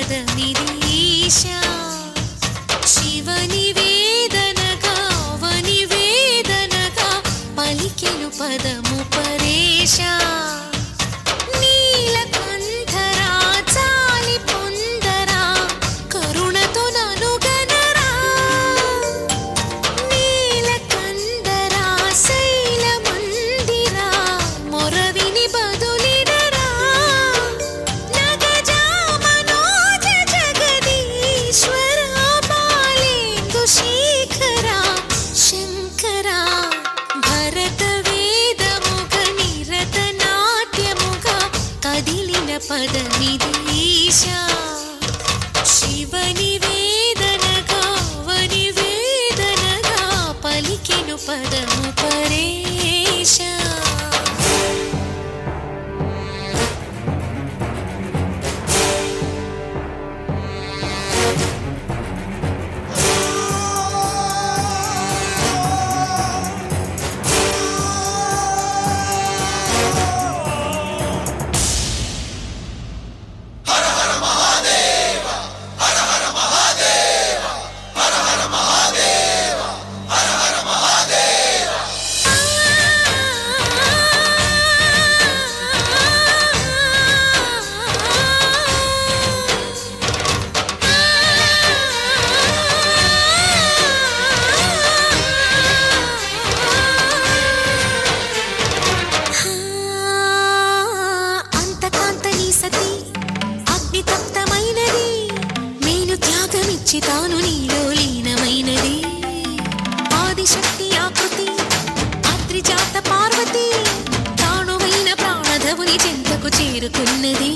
పదమిదీశా శివని వేదనగా అవని వేదనగా పలికెను పదము పరేశా నీలకంఠరా చాలి పొందరా కరుణతో ననుగనరా నీలకంఠరా శైల మందిరా మొరవిని బదులిడరా నగజా మనోజ జగదీశ్వర బాలేందు శేఖరా శంకరా భరత వేదముగ నిరత నాట్యముగా కదిలిన పదమిదీశా శివని వేదనగా అవని వేదనగా పలికెను పదము పరేశా తాను నీలో లీనమైనది ఆదిశక్తి ఆకృతి అద్రిజాత పార్వతి తానువైన ప్రాణధవుని చెంతకు చేరుకున్నది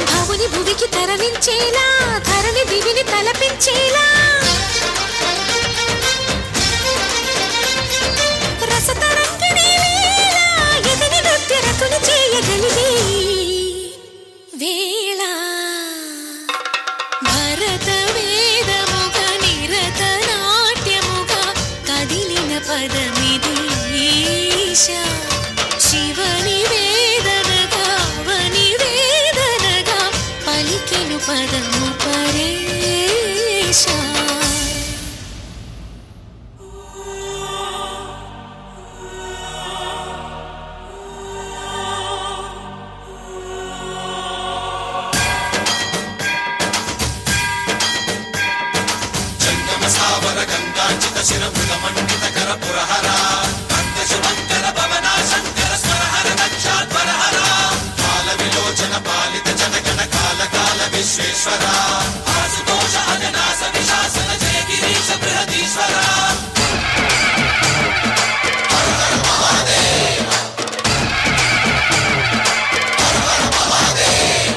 భవుని భువికి తరలించేలా ధరణి దివిని తలపించేలా వేళ భరత వేదముగ నిరత నాట్యముగా కదిలిన పదమిదీశా శివని వేదనగా అవని వేదనగా పలికెను పదము పరేశా గంగాచిత శిరమృగ మండిత కర పురహర కంద శుభంకర భవనా శంకర స్వరహర దక్షాధ్వరహర కాల విలోచన పాలిత జనగణ కాల కాల విశ్వేశ్వర ఆశుతోష అజనాస విశాసన జయ గిరీశ బృహదీశ్వర హర హర మహాదేవ హర హర మహాదేవ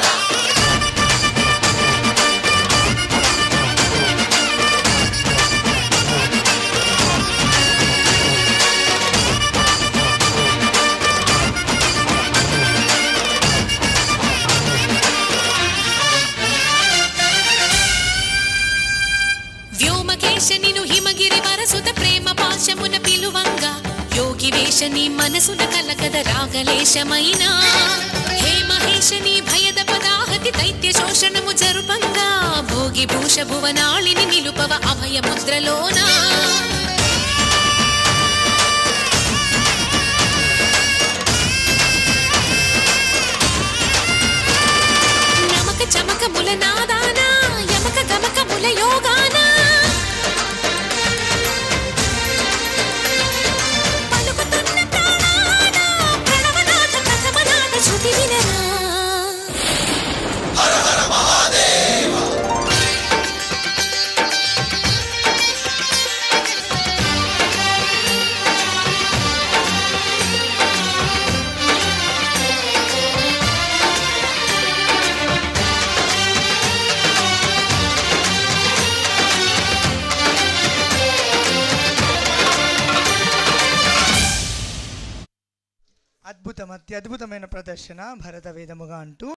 వ్యోమకేశనిను హిమగిరి వరసుత ప్రేమ పాశమున పిలువంగా యోగి వేషని మనసున కలగద రాగలేశమైన హే మహేశని భయద పదాహతి దైత్య శోషణము జరుపంగా భోగి భూష భువనాళిని నిలుపవ అభయ ముద్రలోనా నమక చమక ముల నాదానా యమక గమక ముల యోగానా పలుకుతున్న ప్రాణానా ప్రణవనాథ ప్రథమనాథ శృతి వినరా హర హర మహాదేవ అద్భుతమైన ప్రదర్శన భరత వేదముగా అంటూ